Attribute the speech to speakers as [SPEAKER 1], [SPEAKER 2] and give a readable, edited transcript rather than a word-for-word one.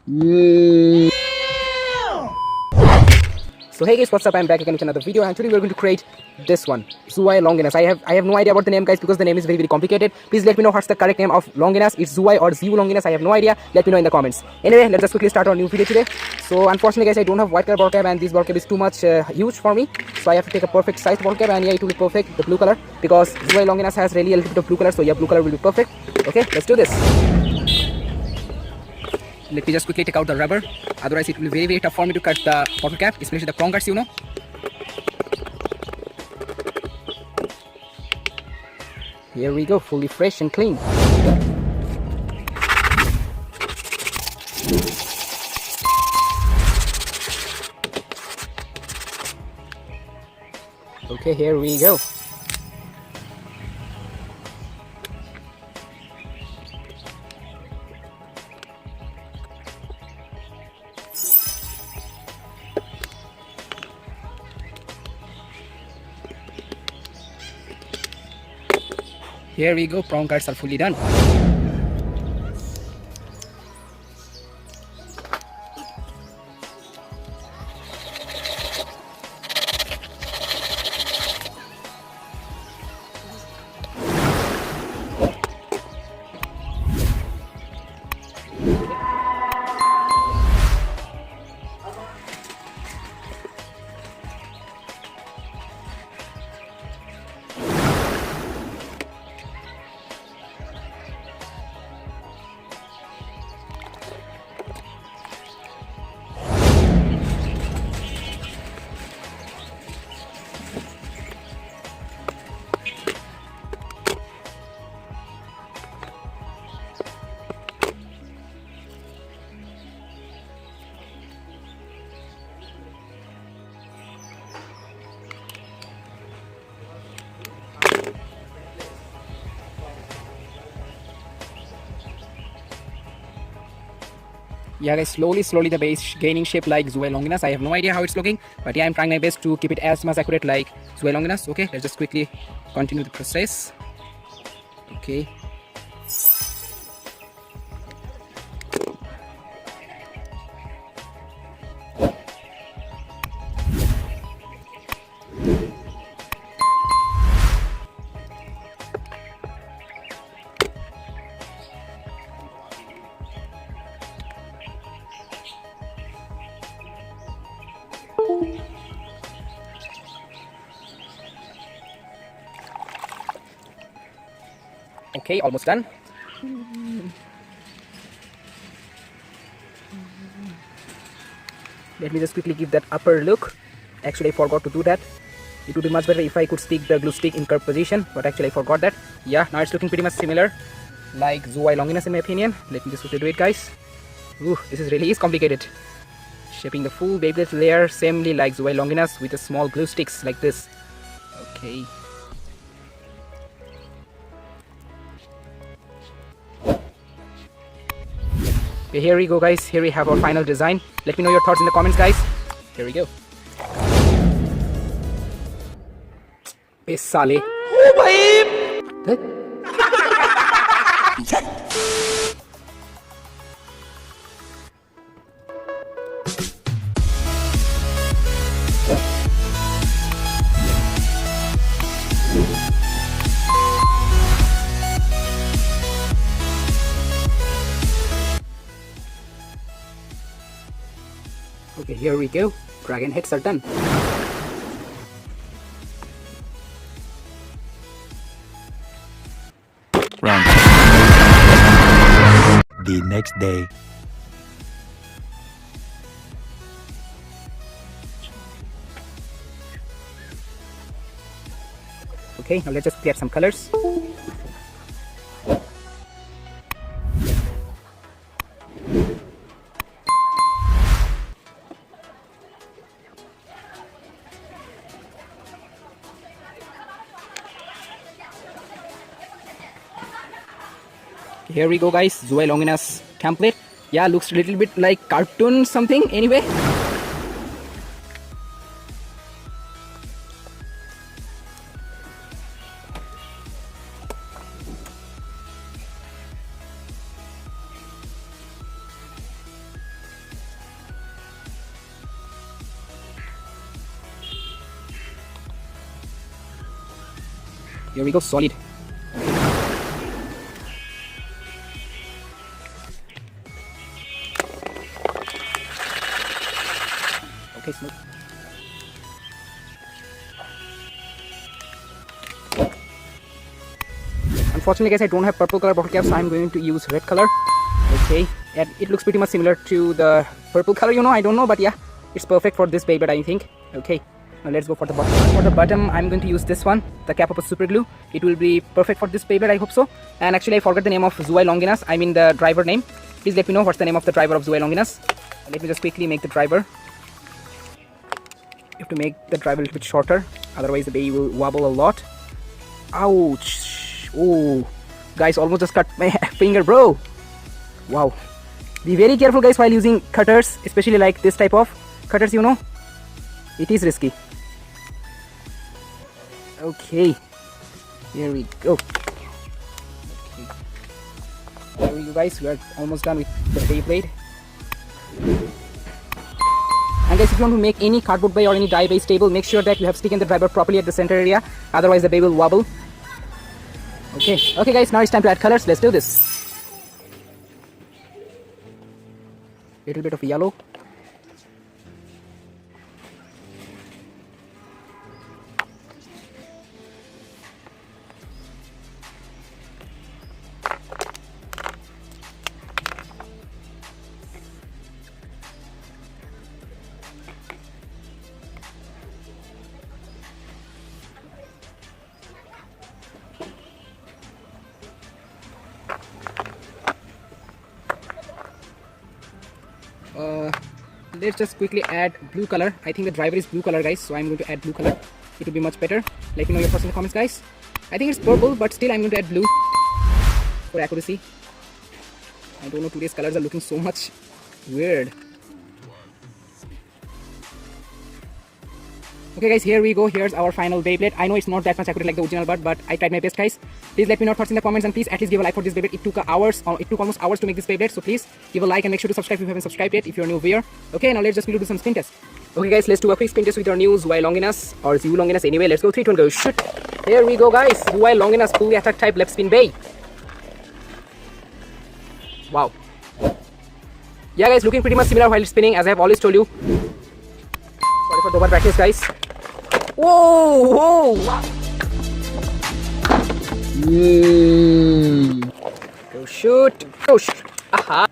[SPEAKER 1] Yeah. So hey guys, what's up? I'm back again with another video, and today we're going to create this one, ZWEI Longinus. I have no idea about the name, guys, because the name is very complicated. Please let me know what's the correct name of Longinus. It's ZWEI or ZWEI Longinus. I have no idea. Let me know in the comments. Anyway, let's just quickly start our new video today. So unfortunately, guys, I don't have white color ball cap, and this ball cap is too much huge for me. So I have to take a perfect sized ball cap, and yeah, it will be perfect, the blue color, because ZWEI Longinus has really a little bit of blue color. So yeah, blue color will be perfect. Okay, let's do this. Let me just quickly take out the rubber. Otherwise, it will be very tough for me to cut the bottle cap, especially the prong cuts, you know. Here we go, fully fresh and clean. Okay, here we go. Here we go, prong cuts are fully done. Yeah guys, slowly the base gaining shape like ZWEI Longinus. I have no idea how it's looking, but yeah, I'm trying my best to keep it as much accurate like ZWEI Longinus. Okay, let's just quickly continue the process. Okay. Okay, almost done. Let me just quickly give that upper look. Actually, I forgot to do that. It would be much better if I could stick the glue stick in curved position, but actually I forgot that. Yeah, now it's looking pretty much similar like ZWEI Longinus in my opinion. Let me just quickly do it, guys. Ooh, this is really complicated. Shaping the full Beyblade layer samely like ZWEI Longinus with a small glue sticks like this. Okay. Okay, here we go, guys. Here we have our final design. Let me know your thoughts in the comments, guys. Here we go. Beys साले. Oh भाई. Okay, here we go. Dragon heads are done.
[SPEAKER 2] Round. The next day.
[SPEAKER 1] Okay, now let's just get some colors. Here we go, guys. ZWEI Longinus template. Yeah, looks a little bit like cartoon something anyway. Here we go, solid. Okay, smooth. Unfortunately, guys, I don't have purple color bottle cap, so I'm going to use red color. Okay, and it looks pretty much similar to the purple color, you know. I don't know, but yeah, it's perfect for this Beyblade, I think. Okay, now let's go for the bottom. For the bottom, I'm going to use this one, the cap of a super glue. It will be perfect for this Beyblade, I hope so. And actually, I forgot the name of ZWEI Longinus. I mean the driver name. Please let me know what's the name of the driver of ZWEI Longinus. Let me just quickly make the driver. You have to make the driver a little bit shorter, otherwise the Bey will wobble a lot. Ouch! Oh, guys, almost just cut my finger, bro. Wow. Be very careful, guys, while using cutters, especially like this type of cutters, you know. It is risky. Okay. Here we go. Okay. There we go, guys. We are almost done with the Beyblade. And guys, if you want to make any cardboard Bey or any die based table, make sure that you have taken the driver properly at the center area. Otherwise, the Bey will wobble. Okay. Okay, guys. Now it's time to add colors. Let's do this. Little bit of yellow. Let's just quickly add blue color. I think the driver is blue color, guys, so I'm going to add blue color. It will be much better. Let me know your thoughts in the comments, guys. I think it's purple, but still I'm going to add blue for accuracy. I don't know, today's colors are looking so much weird. Okay, guys, here we go. Here's our final Beyblade. I know it's not that much accurate like the original, but I tried my best, guys. Please let me know your thoughts in the comments, and please at least give a like for this Beyblade. It took hours, or it took almost hours to make this Beyblade, so please give a like and make sure to subscribe if you haven't subscribed yet, if you're a new viewer. Okay, now let's just do some spin tests. Okay, guys, let's do a quick spin test with our new ZWEI Longinus, or ZWEI Longinus anyway. Let's go. 3, 2, 1, go. Shoot. Here we go, guys. ZWEI Longinus fully attack type left spin Bey. Wow. Yeah, guys, looking pretty much similar while spinning, as I have always told you. Sorry for the bad practice, guys. Whoa! Whoa! Go shoot! Go shoot! Aha!